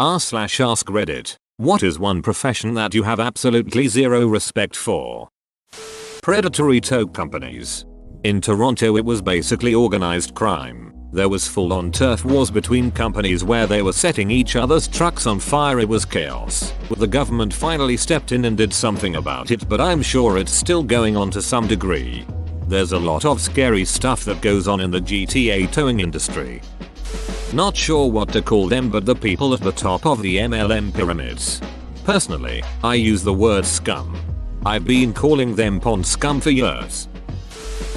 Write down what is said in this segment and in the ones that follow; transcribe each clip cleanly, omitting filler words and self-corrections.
r/ask Reddit. What is one profession that you have absolutely zero respect for? Predatory tow companies. In Toronto it was basically organized crime. There was full-on turf wars between companies where they were setting each other's trucks on fire. It was chaos. The government finally stepped in and did something about it, but I'm sure it's still going on to some degree. There's a lot of scary stuff that goes on in the GTA towing industry. Not sure what to call them, but the people at the top of the MLM pyramids. Personally, I use the word scum. I've been calling them pond scum for years.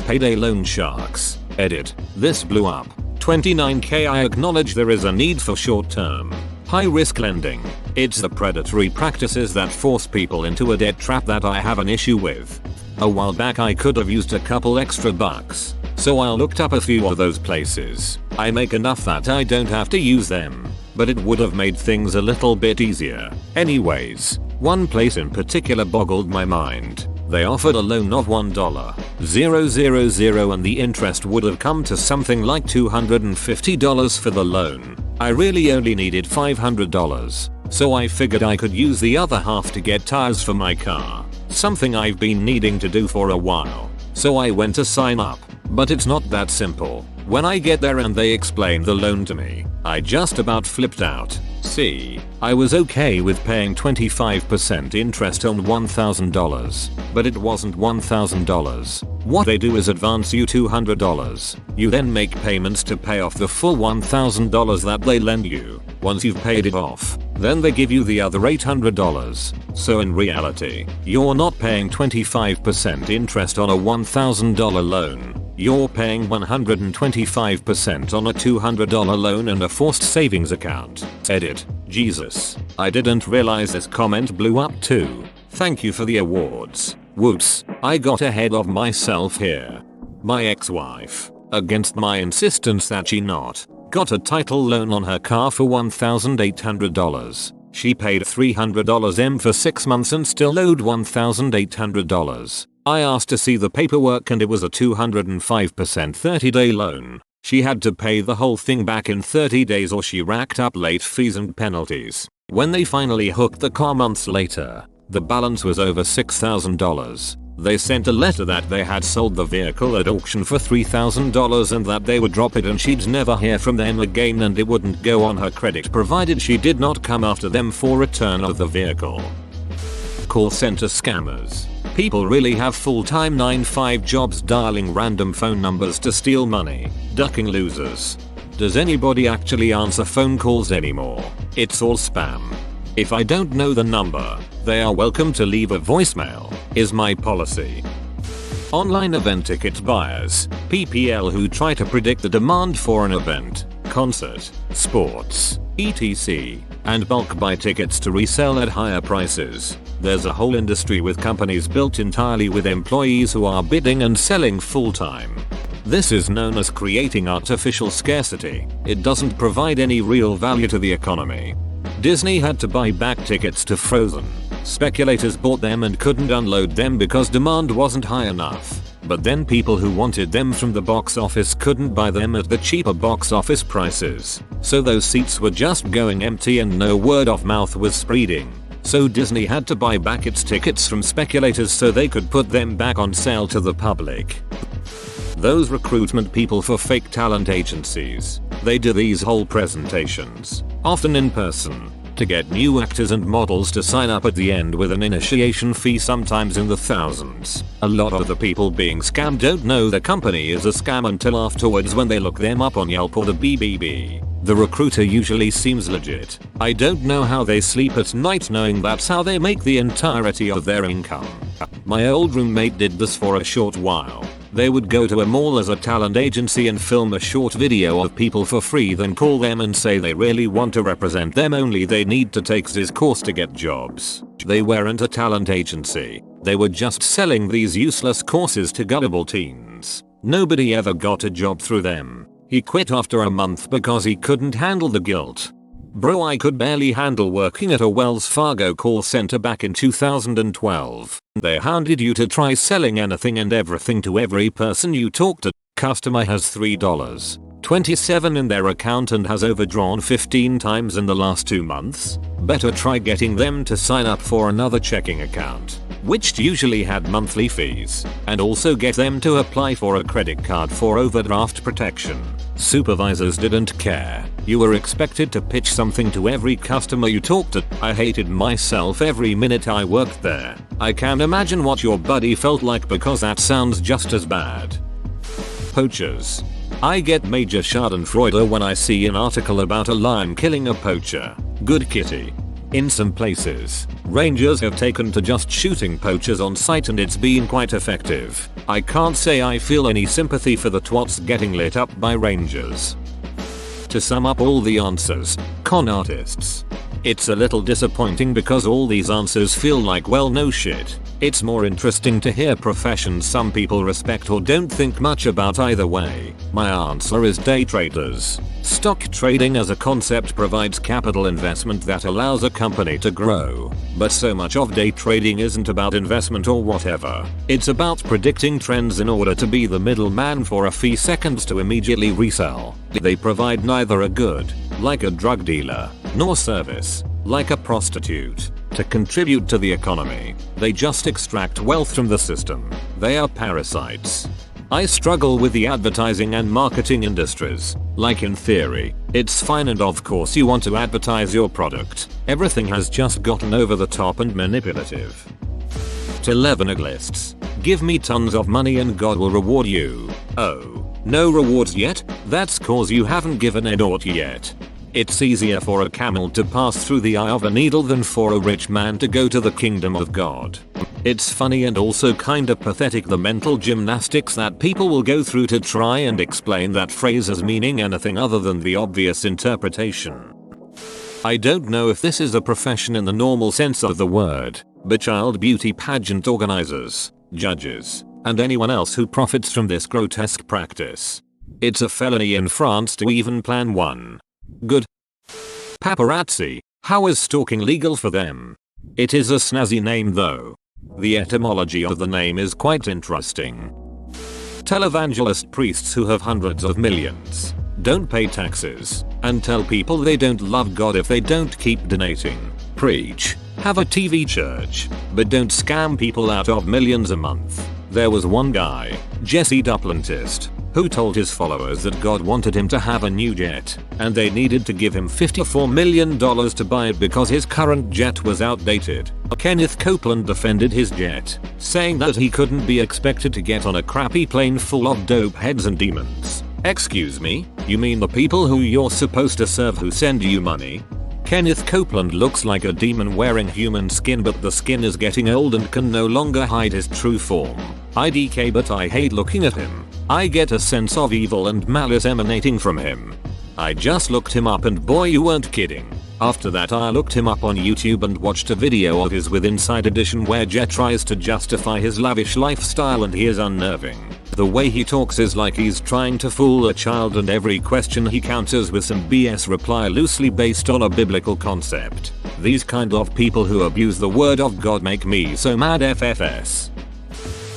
Payday loan sharks. Edit. This blew up. 29k. I acknowledge there is a need for short-term, high-risk lending. It's the predatory practices that force people into a debt trap that I have an issue with. A while back I could have used a couple extra bucks, so I looked up a few of those places. I make enough that I don't have to use them, but it would have made things a little bit easier. Anyways, one place in particular boggled my mind. They offered a loan of $1,000 and the interest would have come to something like $250 for the loan. I really only needed $500, so I figured I could use the other half to get tires for my car, something I've been needing to do for a while. So I went to sign up, but it's not that simple. When I get there and they explained the loan to me, I just about flipped out. See, I was okay with paying 25% interest on $1,000, but it wasn't $1,000. What they do is advance you $200. You then make payments to pay off the full $1,000 that they lend you. Once you've paid it off, then they give you the other $800. So in reality, you're not paying 25% interest on a $1,000 loan. You're paying 125% on a $200 loan and a forced savings account. Edit. Jesus. I didn't realize this comment blew up too. Thank you for the awards. Whoops, I got ahead of myself here. My ex-wife, against my insistence that she not, got a title loan on her car for $1,800. She paid $300 for 6 months and still owed $1,800. I asked to see the paperwork and it was a 205% 30-day loan. She had to pay the whole thing back in 30 days or she racked up late fees and penalties. When they finally hooked the car months later, the balance was over $6,000. They sent a letter that they had sold the vehicle at auction for $3,000 and that they would drop it and she'd never hear from them again and it wouldn't go on her credit provided she did not come after them for return of the vehicle. Call center scammers. People really have full-time 9-to-5 jobs dialing random phone numbers to steal money, ducking losers. Does anybody actually answer phone calls anymore? It's all spam. If I don't know the number, they are welcome to leave a voicemail, is my policy. Online event ticket buyers, PPL, who try to predict the demand for an event, concert, sports, etc., and bulk buy tickets to resell at higher prices. There's a whole industry with companies built entirely with employees who are bidding and selling full-time. This is known as creating artificial scarcity. It doesn't provide any real value to the economy. Disney had to buy back tickets to Frozen. Speculators bought them and couldn't unload them because demand wasn't high enough. But then people who wanted them from the box office couldn't buy them at the cheaper box office prices. So those seats were just going empty and no word of mouth was spreading. So Disney had to buy back its tickets from speculators so they could put them back on sale to the public. Those recruitment people for fake talent agencies, they do these whole presentations, often in person, to get new actors and models to sign up at the end with an initiation fee sometimes in the thousands. A lot of the people being scammed don't know the company is a scam until afterwards when they look them up on Yelp or the BBB. The recruiter usually seems legit. I don't know how they sleep at night knowing that's how they make the entirety of their income. My old roommate did this for a short while. They would go to a mall as a talent agency and film a short video of people for free, then call them and say they really want to represent them, only they need to take this course to get jobs. They weren't a talent agency. They were just selling these useless courses to gullible teens. Nobody ever got a job through them. He quit after a month because he couldn't handle the guilt. Bro, I could barely handle working at a Wells Fargo call center back in 2012. They hounded you to try selling anything and everything to every person you talked to. Customer has $3. 27 in their account and has overdrawn 15 times in the last 2 months? Better try getting them to sign up for another checking account, which usually had monthly fees, and also get them to apply for a credit card for overdraft protection. Supervisors didn't care. You were expected to pitch something to every customer you talked to. I hated myself every minute I worked there. I can't imagine what your buddy felt like because that sounds just as bad. Poachers. I get major schadenfreude when I see an article about a lion killing a poacher. Good kitty. In some places, rangers have taken to just shooting poachers on sight and it's been quite effective. I can't say I feel any sympathy for the twats getting lit up by rangers. To sum up all the answers, con artists. It's a little disappointing because all these answers feel like well no shit. It's more interesting to hear professions some people respect or don't think much about either way. My answer is day traders. Stock trading as a concept provides capital investment that allows a company to grow. But so much of day trading isn't about investment or whatever. It's about predicting trends in order to be the middleman for a few seconds to immediately resell. They provide neither a good, like a drug dealer, nor service, like a prostitute, to contribute to the economy. They just extract wealth from the system. They are parasites. I struggle with the advertising and marketing industries. Like in theory, it's fine and of course you want to advertise your product. Everything has just gotten over the top and manipulative. Televangelists. Give me tons of money and God will reward you. Oh, no rewards yet? That's cause you haven't given a naught yet. It's easier for a camel to pass through the eye of a needle than for a rich man to go to the kingdom of God. It's funny and also kinda pathetic the mental gymnastics that people will go through to try and explain that phrase as meaning anything other than the obvious interpretation. I don't know if this is a profession in the normal sense of the word, but child beauty pageant organizers, judges, and anyone else who profits from this grotesque practice. It's a felony in France to even plan one. Good. Paparazzi. How is stalking legal for them? It is a snazzy name though. The etymology of the name is quite interesting. Televangelist priests who have hundreds of millions, don't pay taxes, and tell people they don't love God if they don't keep donating. Preach. Have a TV church, but don't scam people out of millions a month. There was one guy, Jesse Duplantis, who told his followers that God wanted him to have a new jet, and they needed to give him $54 million to buy it because his current jet was outdated. Kenneth Copeland defended his jet, saying that he couldn't be expected to get on a crappy plane full of dope heads and demons. Excuse me, you mean the people who you're supposed to serve who send you money? Kenneth Copeland looks like a demon wearing human skin, but the skin is getting old and can no longer hide his true form. IDK, but I hate looking at him. I get a sense of evil and malice emanating from him. I just looked him up and boy, you weren't kidding. After that I looked him up on YouTube and watched a video of his with Inside Edition where Jet tries to justify his lavish lifestyle and he is unnerving. The way he talks is like he's trying to fool a child and every question he counters with some BS reply loosely based on a biblical concept. These kind of people who abuse the word of God make me so mad FFS.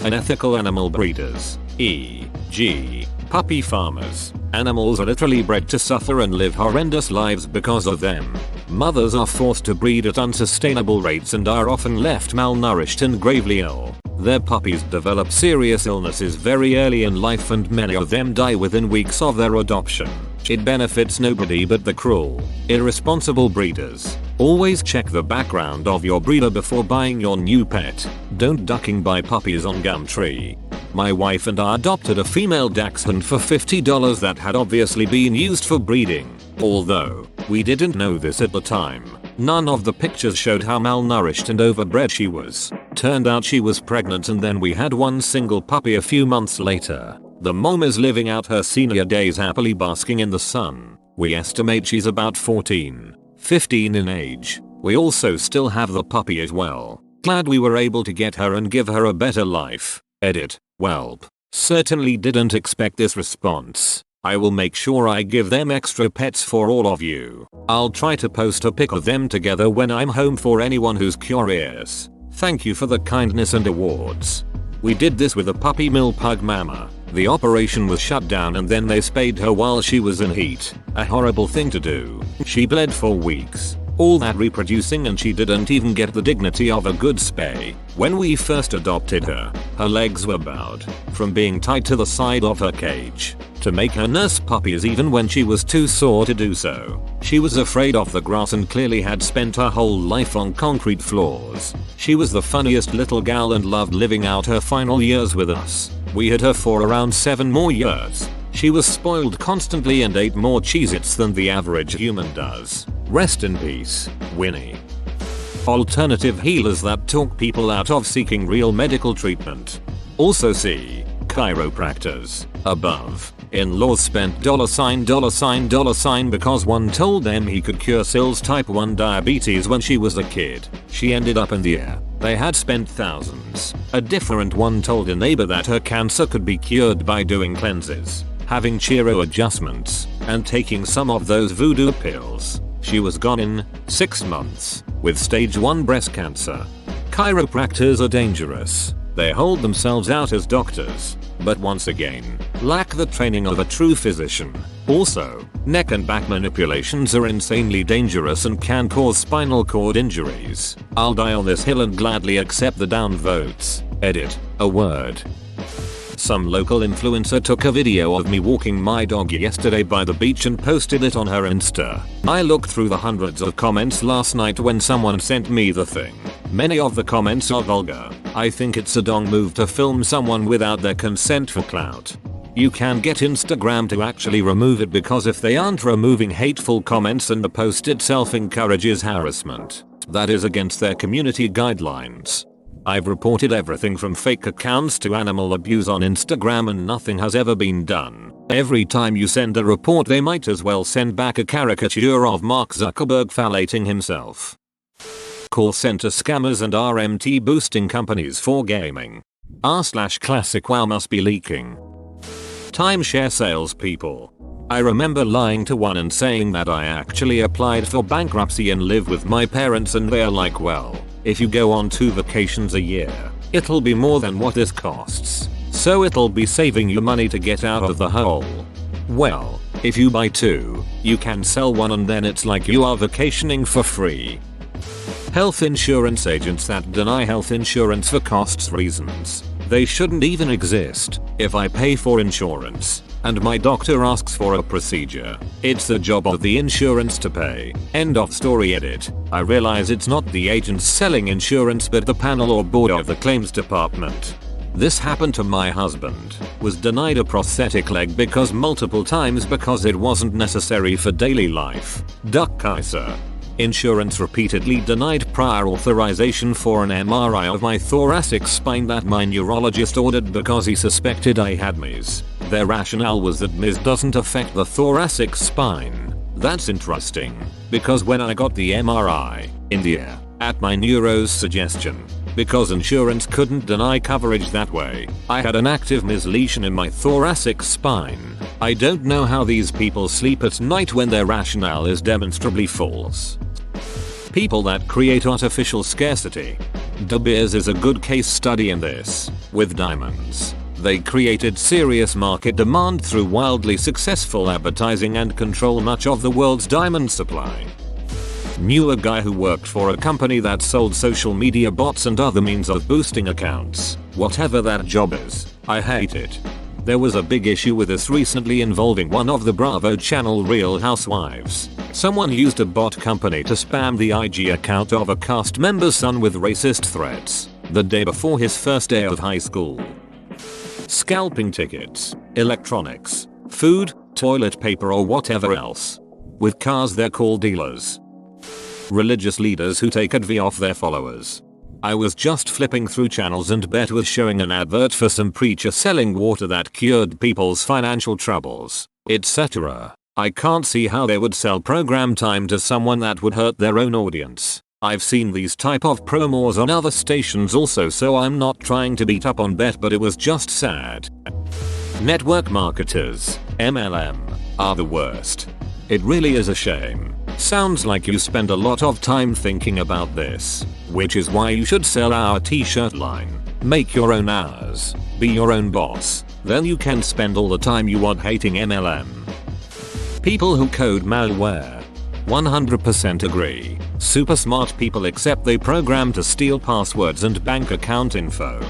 Unethical animal breeders, e.g. puppy farmers. Animals are literally bred to suffer and live horrendous lives because of them. Mothers are forced to breed at unsustainable rates and are often left malnourished and gravely ill. Their puppies develop serious illnesses very early in life and many of them die within weeks of their adoption. It benefits nobody but the cruel, irresponsible breeders. Always check the background of your breeder before buying your new pet. Don't ducking buy puppies on Gumtree. My wife and I adopted a female dachshund for $50 that had obviously been used for breeding. Although, we didn't know this at the time. None of the pictures showed how malnourished and overbred she was. Turned out she was pregnant and then we had one single puppy a few months later. The mom is living out her senior days happily basking in the sun. We estimate she's about 14, 15 in age. We also still have the puppy as well. Glad we were able to get her and give her a better life. Edit. Welp. Certainly didn't expect this response. I will make sure I give them extra pets for all of you. I'll try to post a pic of them together when I'm home for anyone who's curious. Thank you for the kindness and awards. We did this with a puppy mill pug mama. The operation was shut down and then they spayed her while she was in heat. A horrible thing to do. She bled for weeks. All that reproducing and she didn't even get the dignity of a good spay. When we first adopted her, her legs were bowed from being tied to the side of her cage to make her nurse puppies even when she was too sore to do so. She was afraid of the grass and clearly had spent her whole life on concrete floors. She was the funniest little gal and loved living out her final years with us. We had her for around 7 more years. She was spoiled constantly and ate more Cheez-Its than the average human does. Rest in peace, Winnie. Alternative healers that talk people out of seeking real medical treatment. Also see chiropractors above. In-laws spent $$ because one told them he could cure Sill's type 1 diabetes when she was a kid. She ended up in the air. They had spent thousands. A different one told a neighbor that her cancer could be cured by doing cleanses, having chiro adjustments, and taking some of those voodoo pills. She was gone in 6 months with stage 1 breast cancer. Chiropractors are dangerous. They hold themselves out as doctors, but once again, lack the training of a true physician. Also, neck and back manipulations are insanely dangerous and can cause spinal cord injuries. I'll die on this hill and gladly accept the down votes. Edit. A word. Some local influencer took a video of me walking my dog yesterday by the beach and posted it on her Insta. I looked through the hundreds of comments last night when someone sent me the thing. Many of the comments are vulgar. I think it's a dong move to film someone without their consent for clout. You can get Instagram to actually remove it because if they aren't removing hateful comments and the post itself encourages harassment, that is against their community guidelines. I've reported everything from fake accounts to animal abuse on Instagram and nothing has ever been done. Every time you send a report they might as well send back a caricature of Mark Zuckerberg phallating himself. Call center scammers and RMT boosting companies for gaming. R/classic wow must be leaking. Timeshare salespeople. I remember lying to one and saying that I actually applied for bankruptcy and live with my parents and they're like, well, if you go on 2 vacations a year, it'll be more than what this costs. So it'll be saving you money to get out of the hole. Well, if you buy 2, you can sell 1 and then it's like you are vacationing for free. Health insurance agents that deny health insurance for costs reasons. They shouldn't even exist. If I pay for insurance and my doctor asks for a procedure, it's the job of the insurance to pay. End of story. Edit. I realize it's not the agents selling insurance but the panel or board of the claims department. This happened to my husband. Was denied a prosthetic leg because multiple times because it wasn't necessary for daily life. Duck Kaiser. Insurance repeatedly denied prior authorization for an MRI of my thoracic spine that my neurologist ordered because he suspected I had MES. Their rationale was that MES doesn't affect the thoracic spine. That's interesting, because when I got the MRI, in the air, at my neuro's suggestion, because insurance couldn't deny coverage that way, I had an active MES lesion in my thoracic spine. I don't know how these people sleep at night when their rationale is demonstrably false. People that create artificial scarcity. De Beers is a good case study in this. With diamonds, they created serious market demand through wildly successful advertising and control much of the world's diamond supply. Knew a guy who worked for a company that sold social media bots and other means of boosting accounts. Whatever that job is, I hate it. There was a big issue with this recently involving one of the Bravo channel Real Housewives. Someone used a bot company to spam the IG account of a cast member's son with racist threats the day before his first day of high school. Scalping tickets, electronics, food, toilet paper or whatever else. With cars they're called dealers. Religious leaders who take adv off their followers. I was just flipping through channels and Bet was showing an advert for some preacher selling water that cured people's financial troubles, etc. I can't see how they would sell program time to someone that would hurt their own audience. I've seen these type of promos on other stations also, so I'm not trying to beat up on Bet, but it was just sad. Network marketers, MLM, are the worst. It really is a shame. Sounds like you spend a lot of time thinking about this, which is why you should sell our t-shirt line. Make your own hours. Be your own boss. Then you can spend all the time you want hating MLM. People who code malware. 100% agree. Super smart people except they program to steal passwords and bank account info.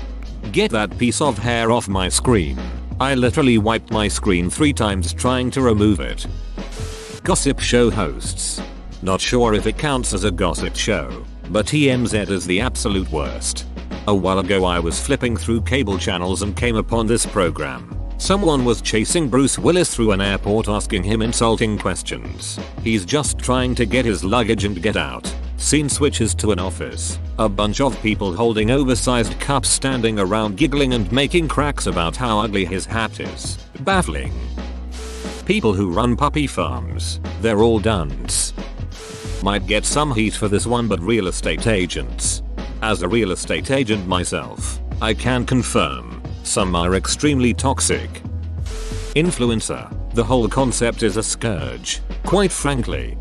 Get that piece of hair off my screen. I literally wiped my screen 3 times trying to remove it. Gossip show hosts. Not sure if it counts as a gossip show, but TMZ is the absolute worst. A while ago I was flipping through cable channels and came upon this program. Someone was chasing Bruce Willis through an airport asking him insulting questions. He's just trying to get his luggage and get out. Scene switches to an office. A bunch of people holding oversized cups standing around giggling and making cracks about how ugly his hat is. Baffling. People who run puppy farms. They're all dunce. Might get some heat for this one, but real estate agents. As a real estate agent myself, I can confirm some are extremely toxic. Influencer. The whole concept is a scourge, quite frankly.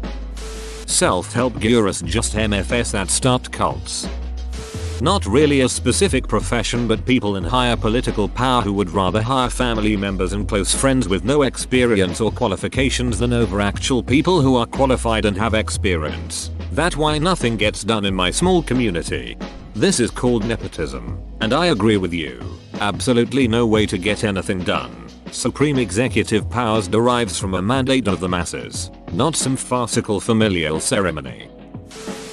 Self-help gurus just MFS that start cults. Not really a specific profession, but people in higher political power who would rather hire family members and close friends with no experience or qualifications than over actual people who are qualified and have experience. That's why nothing gets done in my small community. This is called nepotism, and I agree with you. Absolutely no way to get anything done. Supreme executive powers derives from a mandate of the masses, not some farcical familial ceremony.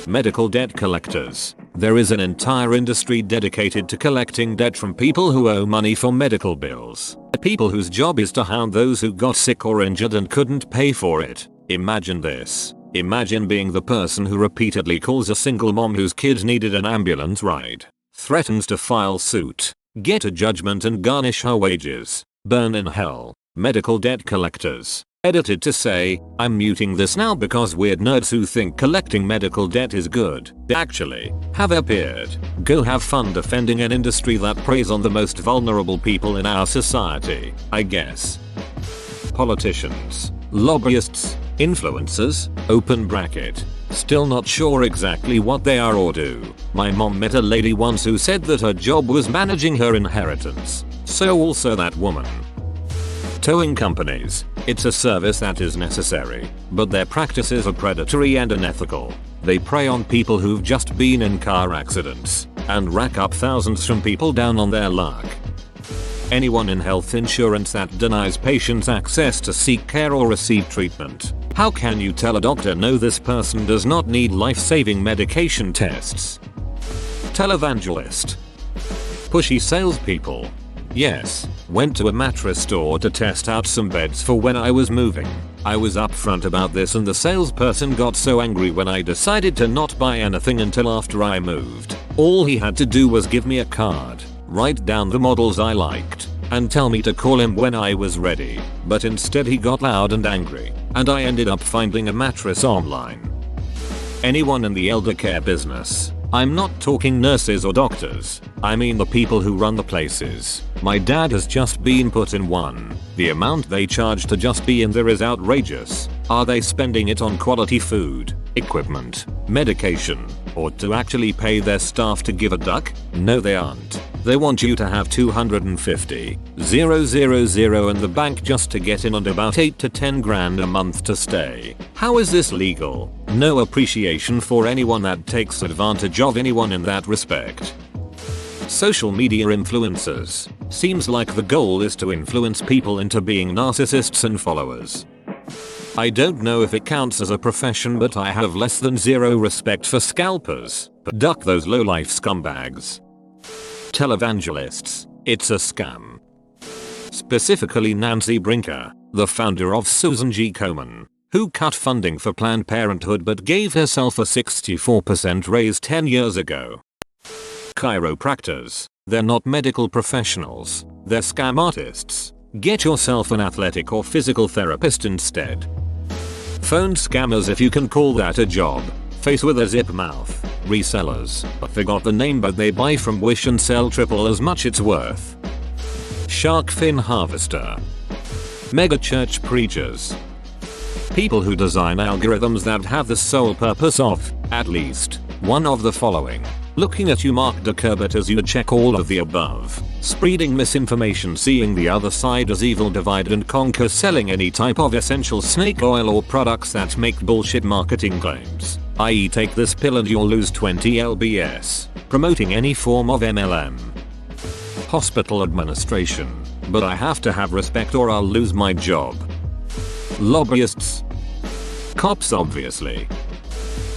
Medical debt collectors. There is an entire industry dedicated to collecting debt from people who owe money for medical bills. People whose job is to hound those who got sick or injured and couldn't pay for it. Imagine this. Imagine being the person who repeatedly calls a single mom whose kid needed an ambulance ride, threatens to file suit, get a judgment and garnish her wages. Burn in hell. Medical debt collectors. Edited to say, I'm muting this now because weird nerds who think collecting medical debt is good actually have appeared. Go have fun defending an industry that preys on the most vulnerable people in our society, I guess. Politicians. Lobbyists. Influencers, open bracket. Still not sure exactly what they are or do. My mom met a lady once who said that her job was managing her inheritance. So also that woman. Towing companies. It's a service that is necessary, but their practices are predatory and unethical. They prey on people who've just been in car accidents and rack up thousands from people down on their luck. Anyone in health insurance that denies patients access to seek care or receive treatment. How can you tell a doctor no, this person does not need life-saving medication tests? Televangelist. Pushy salespeople. Yes, went to a mattress store to test out some beds for when I was moving. I was upfront about this and the salesperson got so angry when I decided to not buy anything until after I moved. All he had to do was give me a card, write down the models I liked, and tell me to call him when I was ready. But instead he got loud and angry, and I ended up finding a mattress online. Anyone in the elder care business. I'm not talking nurses or doctors, I mean the people who run the places. My dad has just been put in one. The amount they charge to just be in there is outrageous. Are they spending it on quality food, equipment, medication, or to actually pay their staff to give a duck? No, they aren't. They want you to have $250,000 in the bank just to get in and about 8 to 10 grand a month to stay. How is this legal? No appreciation for anyone that takes advantage of anyone in that respect. Social media influencers. Seems like the goal is to influence people into being narcissists and followers. I don't know if it counts as a profession, but I have less than zero respect for scalpers. But duck those low-life scumbags. Televangelists. It's a scam. Specifically Nancy Brinker, the founder of Susan G. Komen, who cut funding for Planned Parenthood but gave herself a 64% raise 10 years ago. Chiropractors. They're not medical professionals, they're scam artists. Get yourself an athletic or physical therapist instead. Phone scammers, if you can call that a job. Face with a zip mouth. Resellers. I forgot the name, but they buy from Wish and sell triple as much it's worth. Shark fin harvester. Mega church preachers. People who design algorithms that have the sole purpose of, at least, one of the following. Looking at you, Mark Zuckerberg, as you check all of the above. Spreading misinformation, seeing the other side as evil, divide and conquer, selling any type of essential snake oil or products that make bullshit marketing claims, i.e. take this pill and you'll lose 20 lbs. Promoting any form of MLM. Hospital administration. But I have to have respect or I'll lose my job. Lobbyists. Cops, obviously.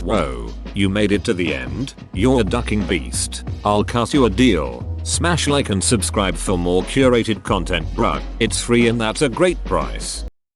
Whoa, you made it to the end? You're a ducking beast. I'll cut you a deal. Smash like and subscribe for more curated content, bruh. It's free and that's a great price.